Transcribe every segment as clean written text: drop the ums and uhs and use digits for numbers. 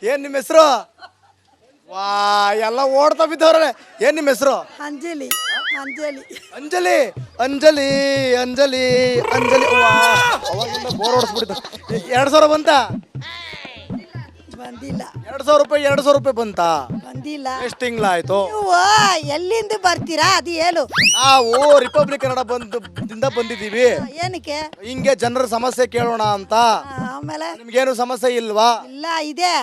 ಏನ್ ನಿಮ್ಮ ಹೆಸರು? ವಾ ಎಲ್ಲ ಓಡ್ತಾ ಬಿದ್ದವ್ರೆ. ಏನ್ ನಿಮ್ಮ ಹೆಸರು? ಅಂಜಲಿ ಅಂಜಲಿ ಅಂಜಲಿ ಅಂಜಲಿ ಅಂಜಲಿ ಅಂಜಲಿ. ಅವಾಗಿಂದ ಬೋರ್ ಹೊಡ್ಸ್ಬಿಡ್ತು. 2000 ಬಂತಾ? ಬಂದಿಲ್ಲ. 2000 ರೂಪಾಯಿ ಬಂತಾ? ಬಂದಿಲ್ಲ. ಎಷ್ಟು ತಿಂಗಳಾಯ್ತು? ನೀವು ಎಲ್ಲಿಂದ ಬರ್ತೀರಾ ಅದು ಹೇಳು. ನಾವು ರಿಪಬ್ಲಿಕ್ ಕನ್ನಡ ಬಂದಿದ್ದೀವಿ. ಏನಕ್ಕೆ? ಹಿಂಗೆ ಜನರ ಸಮಸ್ಯೆ ಕೇಳೋಣ ಅಂತ. ಆಮೇಲೆ ನಿಮ್ಗೇನು ಸಮಸ್ಯೆ ಇಲ್ವಾ? ಇಲ್ಲ ಇದೆ.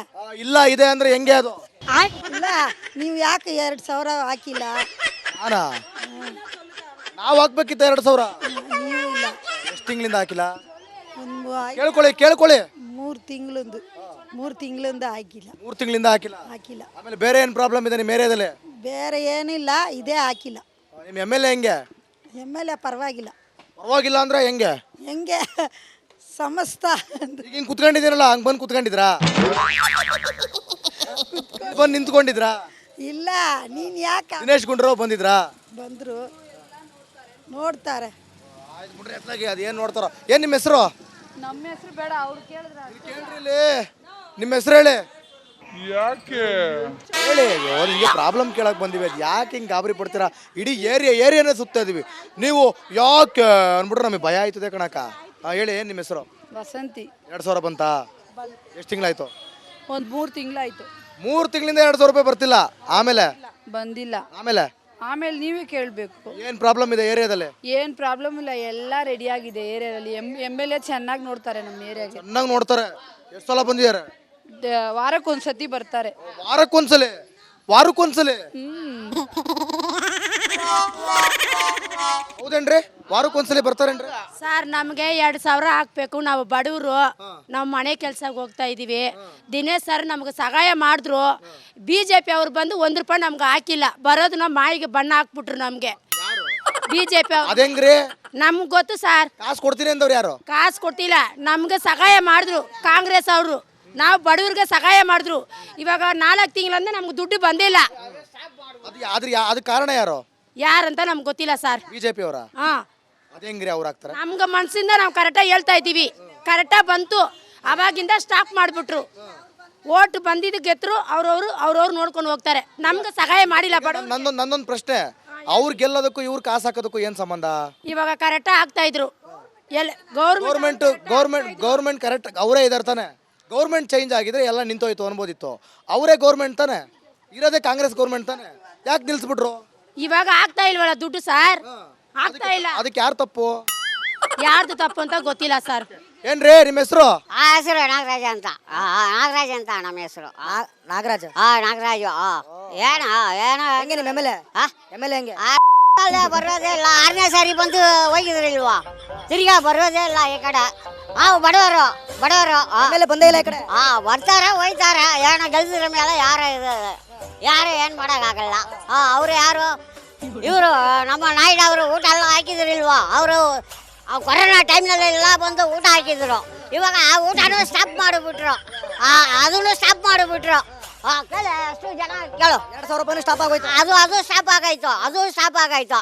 ಇಲ್ಲ ಇದೆ ಅಂದ್ರೆ ಹೆಂಗೆ ಅದು? ಇಲ್ಲ ನೀವು ಯಾಕೆ 2000 ಹಾಕಿಲ್ಲ? ನಾನಾ? ನಾವು ಹಾಕ್ಬೇಕಿತ್ತು 2000. ನೀವು ಇಲ್ಲ. ಎಷ್ಟು ತಿಂಗಳಿಂದ ಹಾಕಿಲ್ಲ? ಒಂದು ಕೇಳ್ಕೊಳ್ಳಿ. 3 ತಿಂಗಳಿಂದ ಹಾಕಿಲ್ಲ. 3 ತಿಂಗಳಿಂದ ಹಾಕಿಲ್ಲ. ಹಾಕಿಲ್ಲ. ಆಮೇಲೆ ಬೇರೆ ಏನು ಪ್ರಾಬ್ಲಮ್ ಇದೆ ನಿಮ್ಮ ಏರಿಯಾದಲ್ಲಿ? ಬೇರೆ ಏನಿಲ್ಲ, ಇದೇ ಹಾಕಿಲ್ಲ. ನಿಮ್ಮ MLA ಹೆಂಗೆ? MLA ಪರವಾಗಿಲ್ಲ. ಪರವಾಗಿಲ್ಲ ಅಂದ್ರೆ ಹೆಂಗೆ? ಹೆಂಗೆ ಸಮಸ್ತ ಈಗ ಹಿಂಗೆ ಕುತ್ಕೊಂಡಿದ್ದೀರಲ್ಲ, ಹಂಗೆ ಬಂದು ಕುತ್ಕೊಂಡಿದ್ರಾ? ಬಂದು ನಿಂತ್ಕೊಂಡಿದ್ರಾ? ಇಲ್ಲ. ನೀನು ಯಾಕೆ ದಿನೇಶ್ ಗುಂಡೂರಾವ್ ಬಂದಿದ್ರಾ? ಬಂದರು ನೋಡ್ತಾರೆ. ಆಯ್ತು ಬಿಡ್ರಿ, ಎತ್ಲಾಗಿ ಅದು ಏನು ನೋಡ್ತಾರೋ. ಏನು ನಿಮ್ಮ ಹೆಸರು? ನಮ್ಮ ಹೆಸರು ಬೇಡ, ಅವ್ರು ಕೇಳಿದ್ರ ಕೇಳ್ರಿ ಇಲ್ಲಿ. ನಿಮ್ಮ ಹೆಸರು ಹೇಳಿ. ಯಾಕೆ ಹೇಳಿ. ನಿಮಗೆ ಪ್ರಾಬ್ಲಮ್ ಕೇಳಕ್ಕೆ ಬಂದಿವಿ. ಅದು ಯಾಕೆ ಹಿಂಗೆ ಗಾಬರಿ ಪಡ್ತೀರಾ? ಇಡೀ ಏರಿಯಾನೇ ಸುತ್ತಾ ಇದೀವಿ. ನೀವು ಯಾಕೆ ಅಂದ್ಬಿಟ್ರೆ ನಮಗೆ ಭಯ ಆಯ್ತದೆ ಕಣಕ್ಕ. ಹೇಳಿ, ಏನು ನಿಮ್ಮ ಹೆಸರು? ವಸಂತಿ. 2000 ಬಂತಾ? ಎಷ್ಟು ತಿಂಗಳಾಯ್ತು? ಒಂದು 3 ತಿಂಗಳಾಯ್ತು. 3 ತಿಂಗಳಿಂದ 2000 ರೂಪಾಯಿ ಬರ್ತಿಲ್ಲ. ಆಮೇಲೆ ಬಂದಿಲ್ಲ. ಆಮೇಲೆ ನೀವೇ ಕೇಳಬೇಕು. ಏನು ಪ್ರಾಬ್ಲಮ್ ಇದೆ ಏರಿಯಾದಲ್ಲಿ? ಏನು ಪ್ರಾಬ್ಲಮ್ ಇಲ್ಲ, ಎಲ್ಲ ರೆಡಿ ಆಗಿದೆ ಏರಿಯಾದಲ್ಲಿ. MLA ಚೆನ್ನಾಗಿ ನೋಡ್ತಾರೆ ನಮ್ಮ ಏರಿಯಾಗೆ. ಚೆನ್ನಾಗಿ ನೋಡ್ತಾರೆ. ಎಷ್ಟು ಸಲ ಬಂದಿದ್ದಾರೆ? ವಾರಕ್ಕೊಂದ್ಸತಿ ಬರ್ತಾರೆ. ವಾರಕ್ಕೊಂದ್ಸಲಿ? ಹೌದೇನ್ರಿ? ವಾರಕ್ಕೊಂದ್ಸಲಿ ಬರ್ತಾರೇನ್ರಿ? ಸರ್, ನಮಗೆ 2000 ಹಾಕ್ಬೇಕು. ನಾವು ಬಡವರು, ನಾವು ಮನೆ ಕೆಲ್ಸಕ್ಕೆ ಹೋಗ್ತಾ ಇದೀವಿ. ದಿನೇಶ್ ಸರ್ ನಮ್ಗೆ ಸಹಾಯ ಮಾಡಿದ್ರು. BJP ಅವ್ರು ಬಂದು 1 ರೂಪಾಯಿ ನಮ್ಗೆ ಹಾಕಿಲ್ಲ. ಬರೋದು ನಮ್ಮ ಮಾಯಿಗೆ ಬಣ್ಣ ಹಾಕ್ಬಿಟ್ರು ನಮ್ಗೆ. BJP ಅದೇಂಗ್ರಿ? ನಮ್ಗೆ ಗೊತ್ತು ಸರ್. ಕಾಸು ಕೊಡ್ತೀನಿ ಅಂದವ್ರು ಯಾರು? ಕಾಸು ಕೊಟ್ಟಿಲ್ಲ, ನಮ್ಗೆ ಸಹಾಯ ಮಾಡಿದ್ರು ಕಾಂಗ್ರೆಸ್ ಅವರು. ನಾವು ಬಡವ್ರಿಗೆ ಸಹಾಯ ಮಾಡಿದ್ರು. ಇವಾಗ 4 ತಿಂಗಳಿಂದ ನಮ್ಗೆ ದುಡ್ಡು ಬಂದಿಲ್ಲ. ಅದು ಕಾರಣ ಯಾರಂತ ನಮ್ಗೆ ಗೊತ್ತಿಲ್ಲ ಸರ್. BJP ಅವರ? ಹಾಂ. ಅದೇಂಗ್ರಿ ಅವ್ರು ಹಾಕ್ತಾರೆ? ನಮ್ಗೆ ಮನಸ್ಸಿಂದ ನಾವು ಕರೆಕ್ಟಾಗಿ ಹೇಳ್ತಾ ಇದ್ದೀವಿ. ಕರೆಕ್ಟಾಗಿ ಬಂತು, ಅವಾಗಿಂದ ಸ್ಟಾಪ್ ಮಾಡಿಬಿಟ್ರು. ಓಟ್ ಬಂದಿದ್ದು ಗೆದ್ರು ಅವ್ರವ್ರು ನೋಡ್ಕೊಂಡು ಹೋಗ್ತಾರೆ. ನಮ್ಗೆ ಸಹಾಯ ಮಾಡಿಲ್ಲ ಬಡ. ನಂದೊಂದು ಪ್ರಶ್ನೆ, ಅವ್ರು ಗೆಲ್ಲೋದಕ್ಕೂ ಇವ್ರು ಕಾಸು ಹಾಕೋದಕ್ಕೂ ಏನು ಸಂಬಂಧ? ಇವಾಗ ಕರೆಕ್ಟಾಗಿ ಆಗ್ತಾ ಇದ್ರು. ಗೌರ್ಮೆಂಟ್ ಕರೆಕ್ಟ್ ಅವರೇ ಇದಾರೆ ತಾನೆ. ಗೌರ್ಮೆಂಟ್ ಚೇಂಜ್ ಆಗಿದ್ರೆ ಎಲ್ಲ ನಿಂತೋಯ್ತು ಅನ್ಬೋದಿತ್ತು. ಅವರೇ ಗೌರ್ಮೆಂಟ್ ತಾನೆ ಇರೋದೇ, ಕಾಂಗ್ರೆಸ್ ಗೌರ್ಮೆಂಟ್ ತಾನೆ. ಯಾಕೆ ನಿಲ್ಸ್ಬಿಟ್ರು? ಇವಾಗ ಆಗ್ತಾ ಇಲ್ವಲ್ಲ ದುಡ್ಡು ಸರ್, ಆಗ್ತಾ ಇಲ್ಲ. ಅದಕ್ಕೆ ಯಾರು ತಪ್ಪು? ಯಾರ್ದು ತಪ್ಪು ಅಂತ ಗೊತ್ತಿಲ್ಲ ಸರ್. ಏನ್ರಿ ನಿಮ್ಮ ಹೆಸರು? ಹೆಸರು ನಾಗರಾಜ ಅಂತ. ನಾಗರಾಜ ಅಂತ ನಮ್ಮ ಹೆಸರು. ನಾಗರಾಜ? ನಾಗರಾಜು. ಏನು ಹೆಂಗೆ ನಿಮ್ಮ MLA ಹೆಂಗೆ? ಬರೋದೇ ಇಲ್ಲ. 6ನೇ ಸಾರಿ ಬಂದು ಹೋಗಿದ್ರಿಲ್ವಾ, ತಿರ್ಗಾ ಬರೋದೇ ಇಲ್ಲ ಈ ಕಡೆ. ಬಡವರು MLA ಬಂದೇ ಇಲ್ಲ ಈ ಕಡೆ. ಬರ್ತಾರೆ ಹೋಯ್ತಾರೆ. ಏನೋ ಗೆಲ್ಸಿದ್ರ ಮೇಲೆ ಯಾರು ಏನು ಮಾಡೋಕ್ಕಾಗಲ್ಲ. ಅವರು ಯಾರು? ಇವರು ನಮ್ಮ ನಾಯ್ಡು ಅವರು ಊಟ ಎಲ್ಲ ಹಾಕಿದ್ರಿಲ್ವಾ, ಅವರು ಕೊರೋನಾ ಟೈಮ್ನಲ್ಲೆಲ್ಲ ಬಂದು ಊಟ ಹಾಕಿದ್ರು. ಇವಾಗ ಆ ಊಟನೂ ಸ್ಟಾಪ್ ಮಾಡಿಬಿಟ್ರು. ಅದನ್ನು ಸ್ಟಾಪ್ ಮಾಡಿಬಿಟ್ರು. ಅಷ್ಟು ಜನ ಕೇಳು. 2000 ರೂಪಾಯಿ ಸ್ಟಾಪ್ ಆಗೋಯ್ತು. ಅದು ಸ್ಟಾಪ್ ಆಗಾಯ್ತು.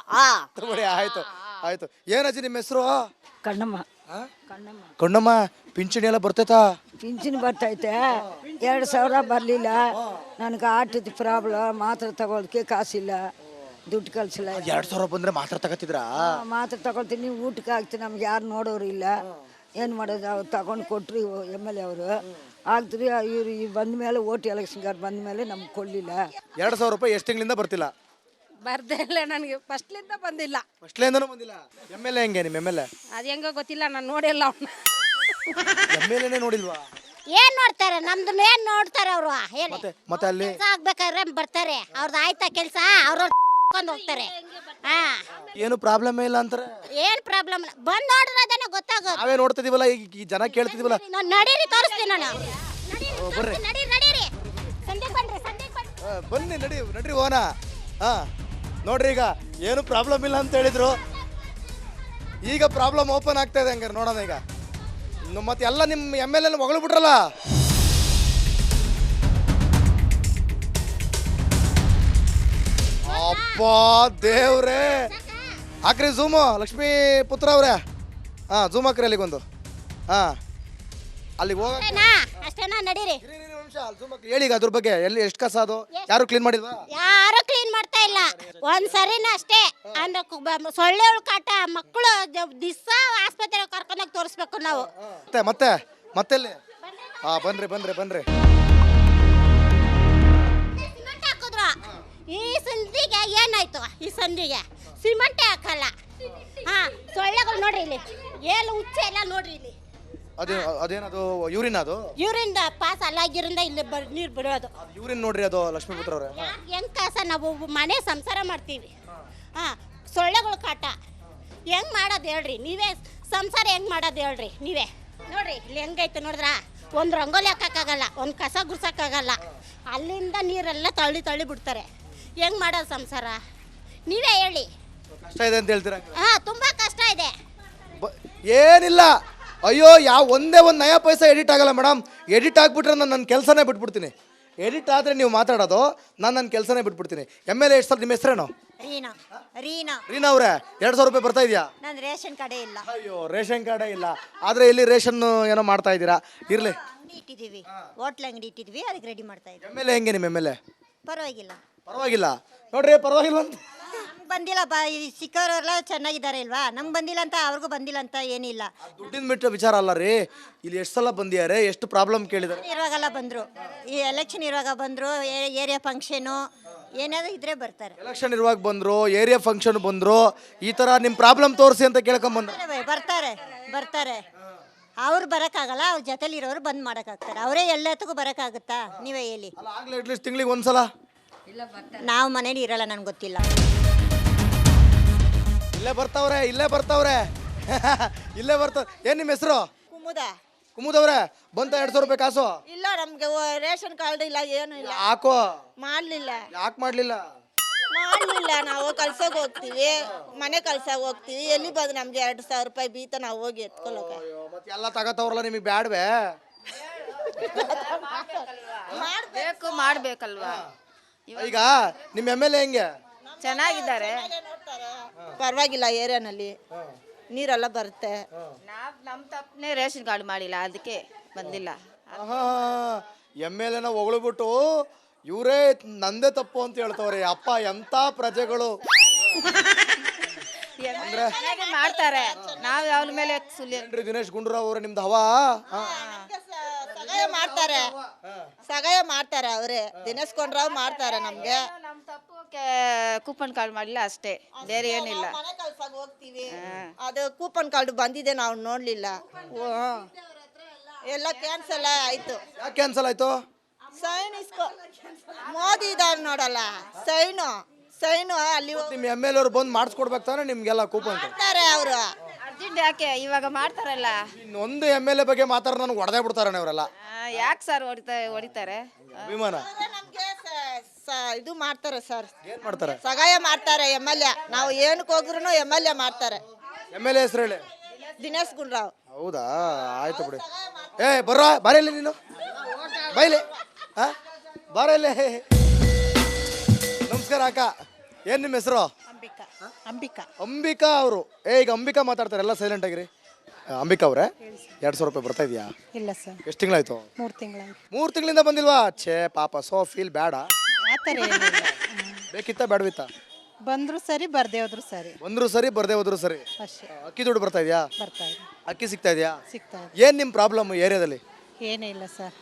ಆಯ್ತು. ಏನಜ್ಜಿ ನಿಮ್ಮ ಹೆಸರು? ಕಣ್ಣಮ್ಮ. ಪಿಂಚಣಿ ಎಲ್ಲ ಬರ್ತೈತಾ? ಪಿಂಚಣಿ ಬರ್ತೈತೆ. 2000 ಬರಲಿಲ್ಲ. ನನಗೆ ಆಟದ ಪ್ರಾಬ್ಲಮ್, ಮಾತ್ರ ತಗೊಳಕ್ಕೆ ಕಾಸಿಲ್ಲ, ದುಡ್ಡು ಕಳಿಸಿಲ್ಲ. 2000 ಬಂದ್ರೆ ಮಾತ್ರ ತಗೋತಿದ್ರಾ? ಮಾತ್ರ ತಗೊಳ್ತೀನಿ, ಊಟಕ್ಕೆ ಹಾಕ್ತೀನಿ. ನಮ್ಗೆ ಯಾರು ನೋಡೋರು ಇಲ್ಲ. ಏನು ಮಾಡೋದು? ಅವ್ರು ತಗೊಂಡು ಕೊಟ್ಟರು MLA ಅವರು. ಆಗ್ತೀರಿ ಇವ್ರು ಬಂದ ಮೇಲೆ ಓಟ್ ಎಲೆಕ್ಷನ್ಗಾರು ಬಂದ ಮೇಲೆ ನಮ್ಗೆ ಕೊಡಲಿಲ್ಲ. 2000 ರೂಪಾಯಿ ಎಷ್ಟು ತಿಂಗಳಿಂದ ಬರ್ತಿಲ್ಲ? ಬರ್ದೇ ಇಲ್ಲ, ನನಗೆ ಫಸ್ಟ್ಲಿಂದ ಬಂದಿಲ್ಲ. ಫಸ್ಟ್ಲಿಂದನೂ ಬಂದಿಲ್ಲ. MLA ಹೆಂಗೆ ನಿಮ್ಮ MLA? ಅದು ಹೆಂಗೋ ಗೊತ್ತಿಲ್ಲ, ನಾನು ನೋಡಿಲ್ಲ ಅವ್ನ. MLAನೇ ನೋಡಿಲ್ವಾ? ಏನ್ ನೋಡ್ತಾರೆ? ನಮ್ದು ಏನ್ ನೋಡ್ತಾರೆ ಅವರು? ಮತ್ತೆ ಅಲ್ಲಿ ಆಗ್ಬೇಕಾದ್ರೆ ಬರ್ತಾರೆ. ಅವ್ರದ್ದು ಆಯ್ತಾ ಕೆಲಸ, ಅವ್ರ ಹೋಗ್ತಾರೆ. ಏನು ಪ್ರಾಬ್ಲಮ್ ಇಲ್ಲ ಅಂತಾರೆ. ಏನ್ ಪ್ರಾಬ್ಲಮ್? ಬಂದ್ ನೋಡಿರೋದನ್ನ ಗೊತ್ತಾಗೋದು. ನಾವೇ ನೋಡ್ತಿದೀವಲ್ಲ, ಈ ಜನ ಕೇಳ್ತಿದೀವಲ್ಲ. ನಡೀರಿ, ತೋರಿಸ್ತೀನಿ ನಾನು. ಬರ್ರಿ, ನಡೀರಿ. ಸಂಜೆಗೆ ಬನ್ರಿ. ಬನ್ನಿ, ನಡ್ರಿ ಹೋಗೋಣ. ನೋಡ್ರಿ, ಈಗ ಏನು ಪ್ರಾಬ್ಲಮ್ ಇಲ್ಲ ಅಂತ ಹೇಳಿದ್ರು. ಈಗ ಪ್ರಾಬ್ಲಮ್ ಓಪನ್ ಆಗ್ತಾ ಇದೆ. ಹಂಗಾರೆ ನೋಡೋಣ ಈಗ. ಮತ್ತೆ ಎಲ್ಲ ನಿಮ್ಮ MLA ಮಗಳು ಬಿಟ್ರಲ್ಲ. ಅಪ್ಪ ದೇವ್ರೇ, ಹಾಕ್ರಿ ಝೂಮು. ಲಕ್ಷ್ಮೀ ಪುತ್ರ ಅವ್ರೆ, ಝೂಮ್ ಹಾಕ್ರಿ ಅಲ್ಲಿಗೊಂದು. ಅಲ್ಲಿಗೆ ಹೋಗ ಅಷ್ಟೇನಾ ನಡೀರಿ. ಹೇಳಿ ಈಗ ಅದ್ರ ಬಗ್ಗೆ ಎಲ್ಲಿ ಎಷ್ಟು ಕಸ ಅದು ಯಾರು ಕ್ಲೀನ್ ಮಾಡಿಲ್ವಾ? ಯಾರು ಕ್ಲೀನ್ ಮಾಡ್ತಾ ಇಲ್ಲ. ಒಂದ್ ಸರಿನ ಅಷ್ಟೇ ಅಂದ್ರೆ ಸೊಳ್ಳೆ ಕಾಟ ಮಕ್ಕಳು ದಿವಸ ಆಸ್ಪತ್ರೆಗೆ ಕರ್ಕೊಂಡೋಗಿ ತೋರಿಸ್ಬೇಕು ನಾವು. ಮತ್ತೆಲ್ಲಿ ಬನ್ರಿ ಸಿಮೆಂಟ್ ಹಾಕಿದ್ರು. ಈ ಸಂದಿಗೆ ಏನಾಯ್ತು? ಈ ಸಂದಿಗೆ ಸಿಮೆಂಟೇ ಹಾಕಲ್ಲ. ಸೊಳ್ಳೆಗಳು ನೋಡ್ರಿ ಇಲ್ಲಿ, ಏಳು ಹುಚ್ಚ ಎಲ್ಲ ನೋಡ್ರಿ ಇಲ್ಲಿ. ಅದೇನದು ಯೂರಿನ್? ಅದು ಯೂರಿನ್ ಪಾಸ್ ಅಲ್ಲಾಗಿರಿಂದ ಇಲ್ಲಿ ನೀರು ಬಿಡೋದು. ಯೂರಿನ್ ನೋಡ್ರಿ, ಅದು ಲಕ್ಷ್ಮೀಪುತ್ರ ಅವ್ರೆ. ಹೆಂಗ್ ಕಾಸ ನಾವು ಮನೆ ಸಂಸಾರ ಮಾಡ್ತೀವಿ. ಸೊಳ್ಳೆಗಳು ಕಾಟ ಹೆಂಗ್ ಮಾಡೋದು ಹೇಳ್ರಿ ನೀವೇ? ಸಂಸಾರ ಹೆಂಗ್ ಮಾಡೋದು ಹೇಳ್ರಿ ನೀವೇ? ನೋಡ್ರಿ ಇಲ್ಲಿ ಹೆಂಗೈತೆ ನೋಡಿದ್ರ, ಒಂದು ರಂಗೋಲಿ ಹಾಕಕ್ಕಾಗಲ್ಲ, ಒಂದು ಕಸ ಗುಡ್ಸಕ್ಕಾಗಲ್ಲ. ಅಲ್ಲಿಂದ ನೀರೆಲ್ಲ ತಳ್ಳಿ ಬಿಡ್ತಾರೆ. ಹೆಂಗ್ ಮಾಡೋದು ಸಂಸಾರ ನೀವೇ ಹೇಳಿ? ಕಷ್ಟ ಇದೆ ಅಂತ ಹೇಳ್ತೀರಾ? ತುಂಬಾ ಕಷ್ಟ ಇದೆ. ಏನಿಲ್ಲ, ಅಯ್ಯೋ ಒಂದೇ ಒಂದು ನಯಾ ಪೈಸಾ ಎಡಿಟ್ ಆಗಲ್ಲ ಮೇಡಮ್. ಎಡಿಟ್ ಆಗಿಬಿಟ್ರೆ ನಾನು ನನ್ನ ಕೆಲಸನೇ ಬಿಟ್ಬಿಡ್ತೀನಿ. ಎಡಿಟ್ ಆದರೆ ನೀವು ಮಾತಾಡೋದು, ನಾನು ನನ್ನ ಕೆಲಸನೇ ಬಿಟ್ಬಿಡ್ತೀನಿ. MLA ಎಷ್ಟು ಸಲ ನಿಮ್ಮ ಹೆಸರೇನು? ರೀನಾ ಅವರೇ, 2,000 ರೂಪಾಯಿ ಬರ್ತಾ ಇದೆಯಾ? ನನ್ನ ರೇಷನ್ ಕಾರ್ಡೇ ಇಲ್ಲ. ಅಯ್ಯೋ, ರೇಷನ್ ಕಾರ್ಡೇ ಇಲ್ಲ. ಆದರೆ ಇಲ್ಲಿ ರೇಷನ್ ಏನೋ ಮಾಡ್ತಾ ಇದ್ದೀರಾ. ಇರಲಿ, ಅಂಗಡಿ ಇಟ್ಟಿದ್ದೀವಿ, ಹೋಟ್ಲ್ ಅಂಗಡಿ ಇಟ್ಟಿದ್ವಿ, ಅದಕ್ಕೆ ರೆಡಿ ಮಾಡ್ತಾ ಇದ್ದೀವಿ. MLA ಹೆಂಗೆ ನಿಮ್ಮ MLA? ಪರವಾಗಿಲ್ಲ ನೋಡ್ರಿ, ಪರವಾಗಿಲ್ಲ ಅಂತ. ನಮ್ಗೆ ಬಂದಿಲ್ಲ ಸಿಕ್ಕವರೆಲ್ಲ ಚೆನ್ನಾಗಿದ್ದಾರೆ ಇಲ್ವಾ? ನಮ್ಗೆ ಬಂದಿಲ್ಲ ಅಂತ ಅವ್ರಿಗೂ ಬಂದಿಲ್ಲ ಅಂತ ಏನಿಲ್ಲ. ದುಡ್ಡಿನ ಬಿಟ್ಟ ವಿಚಾರ ಅಲ್ಲ ರೀ. ಇಲ್ಲಿ ಎಷ್ಟು ಸಲ ಬಂದಿದ್ದಾರೆ, ಎಷ್ಟು ಪ್ರಾಬ್ಲಮ್ ಕೇಳಿದ್ದಾರೆ. ಇರುವಾಗೆಲ್ಲ ಬಂದರು, ಈ ಎಲೆಕ್ಷನ್ ಇರುವಾಗ ಬಂದರು, ಏರಿಯಾ ಫಂಕ್ಷನು ಏನಾದ್ರು ಇದ್ರೆ ಬರ್ತಾರೆ. ಎಲೆಕ್ಷನ್ ಇರುವಾಗ ಬಂದರು, ಏರಿಯಾ ಫಂಕ್ಷನ್ ಬಂದರು, ಈ ಥರ ನಿಮ್ಮ ಪ್ರಾಬ್ಲಮ್ ತೋರಿಸಿ ಅಂತ ಕೇಳ್ಕೊಂಬಂದ್ರು. ಬರ್ತಾರೆ. ಅವ್ರು ಬರೋಕ್ಕಾಗಲ್ಲ, ಅವ್ರ ಜೊತೆಲಿ ಇರೋರು ಬಂದ್ ಮಾಡೋಕ್ಕಾಗ್ತಾರೆ. ಅವರೇ ಎಲ್ಲದಕ್ಕೂ ಬರೋಕ್ಕಾಗುತ್ತಾ ನೀವೇ ಹೇಳಿ? ಆಗಲೇ ಅಟ್ಲೀಸ್ಟ್ ತಿಂಗಳಿಗೆ ಒಂದ್ಸಲ. ನಾವು ಮನೇಲಿ ಇರಲ್ಲ, ನನಗೆ ಗೊತ್ತಿಲ್ಲ. ಇಲ್ಲೇ ಬರ್ತಾವ್ರೆ ಇಲ್ಲೇ ಬರ್ತಾವ. ಏನು ನಿಮ್ಮ ಹೆಸರು? ಕುಮುದವ್ರೆ, ಬಂತ 200 ರೂಪಾಯಿ ಕಾಸು? ಇಲ್ಲ, ನಮ್ಗೆ ರೇಷನ್ ಕಾರ್ಡ್ ಇಲ್ಲ, ಏನು ಇಲ್ಲ. ಹಾಕೋ. ಯಾಕೆ ಮಾಡಲಿಲ್ಲ? ನಾವು ಕಳ್ಸೋಕೆ ಹೋಗ್ತೀವಿ, ಮನೆ ಕಳ್ಸೋಕೆ ಹೋಗ್ತೀವಿ. ಎಲ್ಲಿ ಬಂದು ನಮ್ಗೆ 2,000 ರೂಪಾಯಿ ಬೀತ ನಾವು ಹೋಗಿ ಎತ್ಕೊಳ್ಳೋಕೆ. ಮತ್ತೆ ಎಲ್ಲ ತಗೋತವ್ರಲ್ಲ, ನಿಮಗೆ ಬ್ಯಾಡ್ವೆ? ಮಾಡ್ಬೇಕಲ್ವಾ? ಈಗ ನಿಮ್ಮ MLA ಹೆಂಗೆ? ಚೆನ್ನಾಗಿದ್ದಾರೆ. ಪರವಾಗಿಲ್ಲ, ಏರಿಯಾನಲ್ಲಿ ನೀರೆಲ್ಲ ಬರುತ್ತೆ. ನಮ್ಮ ತಪ್ಪನೇ ರೇಷನ್ ಕಾರ್ಡ್ ಮಾಡಿಲ್ಲ, ಅದಕ್ಕೆ ಬಂದಿಲ್ಲ. MLA ಹೊಗಳ್ಬಿಟ್ಟು ಇವರೇ ನಂದೇ ತಪ್ಪು ಅಂತ ಹೇಳ್ತವ್ರೆ. ಅಪ್ಪ ಎಂತ ಪ್ರಜೆಗಳು ಮಾಡ್ತಾರೆ. ನಾವು ಅವ್ರ ಮೇಲೆ ದಿನೇಶ್ ಗುಂಡೂರಾವ್ ಅವ್ರೆ, ನಿಮ್ದು ಹವಾ? ಸಹಾಯ ಮಾಡ್ತಾರೆ ಅವರೇ. ದಿನೇಶ್ ಗುಂಡೂರಾವ್ ಮಾಡ್ತಾರೆ ನಮ್ಗೆ. ನಮ್ಮ ತಪ್ಪು ಕೂಪನ್ ಕಾರ್ಡ್ ಮಾಡಿಲ್ಲ ಅಷ್ಟೇ, ಬೇರೆ ಏನಿಲ್ಲ. ಮನೆ ಕಳ್ಸೋಕೆ ಹೋಗ್ತೀವಿ, ಅದು ಕೂಪನ್ ಕಾರ್ಡ್ ಬಂದಿದೆ, ನಾವು ನೋಡ್ಲಿಲ್ಲ. ಎಲ್ಲ ಕ್ಯಾನ್ಸಲ್ ಆಯ್ತು. ಯಾಕೆ ಕ್ಯಾನ್ಸಲ್ ಆಯ್ತು? ಸೈನ್ ಮೋದಿ ಇದಾರೆ ನೋಡಲ್ಲ, ಸೈನು ಅಲ್ಲಿ ನಿಮ್ಮ MLA ಅವ್ರು ಬಂದು ಮಾಡಿಸ್ಕೊಡ್ಬೇಕು ತಾನೆ ನಿಮ್ಗೆಲ್ಲ ಕೂಪನ್ ಮಾಡ್ತಾರೆ ಅವರು. ಅರ್ಜೆಂಟ್ ಯಾಕೆ ಇವಾಗ ಮಾಡ್ತಾರಲ್ಲ. ಇನ್ನೊಂದು MLA ಬಗ್ಗೆ ಮಾತಾಡ ನನಗೆ ಹೊಡೆದೇ ಬಿಡ್ತಾರೆ ಅವರೆಲ್ಲ. ಯಾಕೆ ಸರ್ ಹೊಡಿತಾರೆ? ಅಭಿಮಾನ ನಮ್ಗೆ ಇದು ಮಾಡ್ತಾರೆ ಸರ್. ಏನ್ ಮಾಡ್ತಾರೆ? ಸಹಾಯ ಮಾಡ್ತಾರೆ MLA. ನಾವು ಏನಕ್ಕೆ ಹೋಗ್ರು MLA ಮಾಡ್ತಾರೆ. MLA ಹೆಸರು ಹೇಳಿ? ದಿನೇಶ್ ಗುಂಡೂರಾವ್. ಹೌದಾ, ಆಯ್ತು ಬಿಡಿ. ಬರಲ್ಲ ನೀನು, ಬೈಲೆ ಬರಲ್ಲ. ನಮಸ್ಕಾರ ಅಕ್ಕ, ಏನ್ ನಿಮ್ಮ ಹೆಸರು? ಅಂಬಿಕಾ ಅವರು. ಈಗ ಅಂಬಿಕಾ ಮಾತಾಡ್ತಾರೆ, ಎಲ್ಲ ಸೈಲೆಂಟ್ ಆಗಿರಿ. ಅಂಬಿಕಾ ಅವರೇ, 200 ರೂಪಾಯಿ ಬರ್ತಾ ಇದೆಯಾ? ಇಲ್ಲ ಸರ್. ಎಷ್ಟು ತಿಂಗಳಾಯ್ತು? 3 ತಿಂಗಳಾಯ್ತು. 3 ತಿಂಗಳಿಂದ ಬಂದಿಲ್ವಾ? ಛೇ ಪಾಪ, ಸೋ ಫೀಲ್ ಬೇಡ. ಆ ಥರ ಏನಿಲ್ಲ. ಬೇಕಿತ್ತ ಬೇಡವಿತ್ತ? ಬಂದ್ರು ಸರಿ, ಬರ್ದೇ ಹೋದ್ರು ಸರಿ. ಬಂದ್ರು ಸರಿ, ಬರ್ದೇ ಹೋದ್ರು ಸರಿ. ಅಷ್ಟೇ. ಅಕ್ಕಿ ದುಡ್ಡು ಬರ್ತಾ ಇದೆಯಾ? ಬರ್ತಾ ಇದೆ. ಅಕ್ಕಿ ಸಿಗ್ತಾ ಇದೆಯಾ? ಸಿಗ್ತಾ ಇದೆ. ಏನ್ ನಿಮ್ಮ ಪ್ರಾಬ್ಲಮ್ ಏರಿಯಾದಲ್ಲಿ? ಏನೂ ಇಲ್ಲ ಸರ್,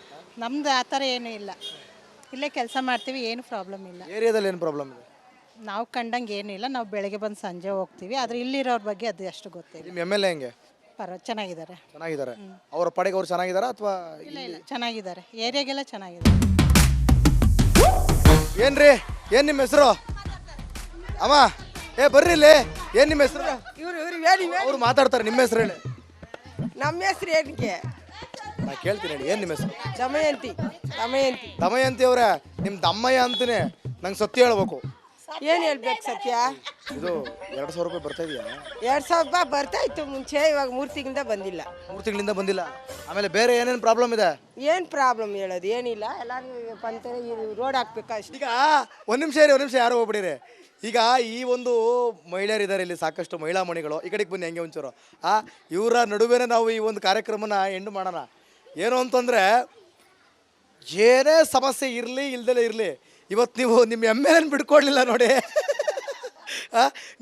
ನಮ್ದು ಆ ಥರ ಏನೂ ಇಲ್ಲ. ಇಲ್ಲೇ ಕೆಲಸ ಮಾಡ್ತೀವಿ, ಏನು ಪ್ರಾಬ್ಲಮ್ ಇಲ್ಲ. ಏರಿಯಾದಲ್ಲಿ ಏನು ಪ್ರಾಬ್ಲಮ್ ಇದೆ? ನಾವು ಕಂಡಂಗೆ ಏನಿಲ್ಲ. ನಾವು ಬೆಳಗ್ಗೆ ಬಂದು ಸಂಜೆ ಹೋಗ್ತೀವಿ. ಆದರೆ ಇಲ್ಲಿರೋರ ಬಗ್ಗೆ ಅದು ಅಷ್ಟು ಗೊತ್ತಿಲ್ಲ. ನಿಮ್ಮ MLA ಹೆಂಗೆ? ಚೆನ್ನಾಗಿದ್ದಾರೆ. ಅವರ ಪಡೆಗೆ ಅವ್ರು ಚೆನ್ನಾಗಿದಾರ ಅಥವಾ? ಇಲ್ಲ, ಚೆನ್ನಾಗಿದ್ದಾರೆ. ಏರಿಯಾಗೆಲ್ಲ ಚೆನ್ನಾಗಿದೆ. ಏನ್ರಿ, ಏನ್ ನಿಮ್ಮ ಹೆಸರು? ಅಮ್ಮ, ಬರ್ರಿ ಇಲ್ಲಿ. ಏನ್ ನಿಮ್ಮ ಹೆಸರು? ಅವ್ರು ಮಾತಾಡ್ತಾರೆ. ನಿಮ್ಮ ಹೆಸರು ಹೇಳಿ? ನಮ್ಮ ಹೆಸರು ಏನಕ್ಕೆ ನಾ ಕೇಳ್ತೀನಿ ಹೇಳಿ, ಏನ್ ನಿಮ್ಮ ಹೆಸರು? ದಮಯಂತಿ ಅವ್ರೆ, ನಿಮ್ ದಮ್ಮಯ್ಯ ಅಂತಾನೆ. ನಂಗೆ ಸತ್ಯ ಹೇಳ್ಬೇಕು. ಏನ್ ಹೇಳ್ಬೇಕು ಸತ್ಯ? ಇದು 200 ರೂಪಾಯಿ ಬರ್ತಾ ಇದೆಯಾ? 2,000 ರೂಪಾಯಿ ಬರ್ತಾ ಇತ್ತು ಮುಂಚೆ, ಇವಾಗ 3 ತಿಂಗಳಿಂದ ಬಂದಿಲ್ಲ. 3 ತಿಂಗಳಿಂದ ಬಂದಿಲ್ಲ. ಆಮೇಲೆ ಬೇರೆ ಏನೇನು ಪ್ರಾಬ್ಲಮ್ ಇದೆ? ಏನ್ ಪ್ರಾಬ್ಲಮ್ ಹೇಳೋದು ಏನಿಲ್ಲ. ಎಲ್ಲರೂ ಬಂತಾರೆ, ರೋಡ್ ಹಾಕ್ಬೇಕಾ ಅಷ್ಟೇ. ಈಗ ಒಂದ್ ನಿಮಿಷ ಯಾರು ಹೋಗ್ಬಿಡಿರಿ. ಈಗ ಈ ಒಂದು ಮಹಿಳೆಯರಿದ್ದಾರೆ ಇಲ್ಲಿ, ಸಾಕಷ್ಟು ಮಹಿಳಾ ಮಣಿಗಳು. ಈ ಕಡೆಗೆ ಬನ್ನಿ, ಹಂಗೆ ಒಂಚೂರು. ಇವರ ನಡುವೆನೇ ನಾವು ಈ ಒಂದು ಕಾರ್ಯಕ್ರಮನ ಎಂಡ್ ಮಾಡೋಣ. ಏನು ಅಂತಂದರೆ ಏನೇ ಸಮಸ್ಯೆ ಇರಲಿ ಇಲ್ದಲೇ ಇರಲಿ, ಇವತ್ತು ನೀವು ನಿಮ್ಮ ಎಮ್ ಎಲ್ ಎನ್ ಬಿಡ್ಕೊಡ್ಲಿಲ್ಲ ನೋಡಿ.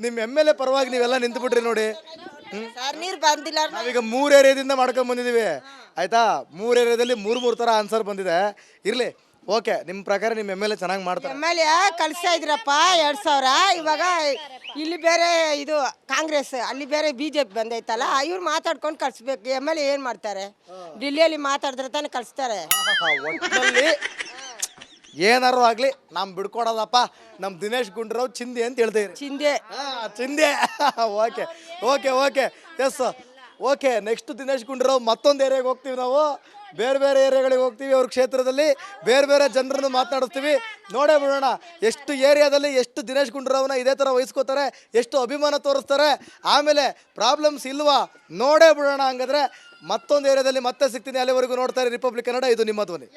ನಿಮ್ಮ ಎಮ್ ಎಲ್ ಎ ಪರವಾಗಿ ನೀವೆಲ್ಲ ನಿಂತುಬಿಟ್ರಿ ನೋಡಿ. ಸರ್ ನೀರು ಬಂದಿಲ್ಲ ನಾವೀಗ 3 ಏರಿಯಾದಿಂದ ಮಾಡ್ಕೊಂಡು ಬಂದಿದ್ದೀವಿ ಆಯಿತಾ. 3 ಏರಿಯಾದಲ್ಲಿ 3 ಥರ ಆನ್ಸರ್ ಬಂದಿದೆ. ಇರಲಿ, ಓಕೆ, ನಿಮ್ಮ ಪ್ರಕಾರ ನಿಮ್ಮ ಎಮ್ ಎಲ್ ಎ ಚೆನ್ನಾಗಿ ಮಾಡ್ತಾರೆ. ಎಮ್ ಎಲ್ ಎ ಕಳಿಸ್ತಾ ಇದ್ರಪ್ಪ 2000. ಇವಾಗ ಇಲ್ಲಿ ಬೇರೆ ಇದು ಕಾಂಗ್ರೆಸ್, ಅಲ್ಲಿ ಬೇರೆ BJP ಬಂದೈತಲ್ಲ, ಇವ್ರು ಮಾತಾಡ್ಕೊಂಡು ಕಳಿಸ್ಬೇಕು. ಎಮ್ ಎಲ್ ಎ ಏನು ಮಾಡ್ತಾರೆ? ಡಿಲ್ಲಿಯಲ್ಲಿ ಮಾತಾಡಿದ್ರೆ ತಾನೇ ಕಳಿಸ್ತಾರೆ. ಒಟ್ಟಿನಲ್ಲಿ ಏನಾರು ಆಗಲಿ ನಮ್ಮ ಬಿಡ್ಕೊಡೋದಪ್ಪ. ನಮ್ಮ ದಿನೇಶ್ ಗುಂಡೂರಾವ್ ಚಿಂದಿ ಅಂತ ಹೇಳ್ತೀರಿ. ಚಿಂದೆ ಚಿಂದೆ. Okay okay okay yes okay. Next Dinesh Gundurao ಮತ್ತೊಂದು ಏರಿಯಾಗೆ ಹೋಗ್ತೀವಿ ನಾವು. ಬೇರೆ ಬೇರೆ ಏರಿಯಾಗಳಿಗೆ ಹೋಗ್ತೀವಿ. ಅವ್ರ ಕ್ಷೇತ್ರದಲ್ಲಿ ಬೇರೆ ಬೇರೆ ಜನರನ್ನು ಮಾತನಾಡಿಸ್ತೀವಿ. ನೋಡೇ ಬಿಡೋಣ ಎಷ್ಟು ಏರಿಯಾದಲ್ಲಿ ಎಷ್ಟು ದಿನೇಶ್ ಗುಂಡೂರಾವ್ನ ಇದೇ ಥರ ವಹಿಸ್ಕೋತಾರೆ, ಎಷ್ಟು ಅಭಿಮಾನ ತೋರಿಸ್ತಾರೆ. ಆಮೇಲೆ ಪ್ರಾಬ್ಲಮ್ಸ್ ಇಲ್ವಾ ನೋಡೇ ಬಿಡೋಣ. ಹಂಗಾದ್ರೆ ಮತ್ತೊಂದು ಏರಿಯಾದಲ್ಲಿ ಮತ್ತೆ ಸಿಗ್ತೀನಿ. ಅಲ್ಲಿವರೆಗೂ ನೋಡ್ತಾರೆ ರಿಪಬ್ಲಿಕ್ ಕನ್ನಡ. ಇದು ನಿಮ್ಮ ಧ್ವನಿ.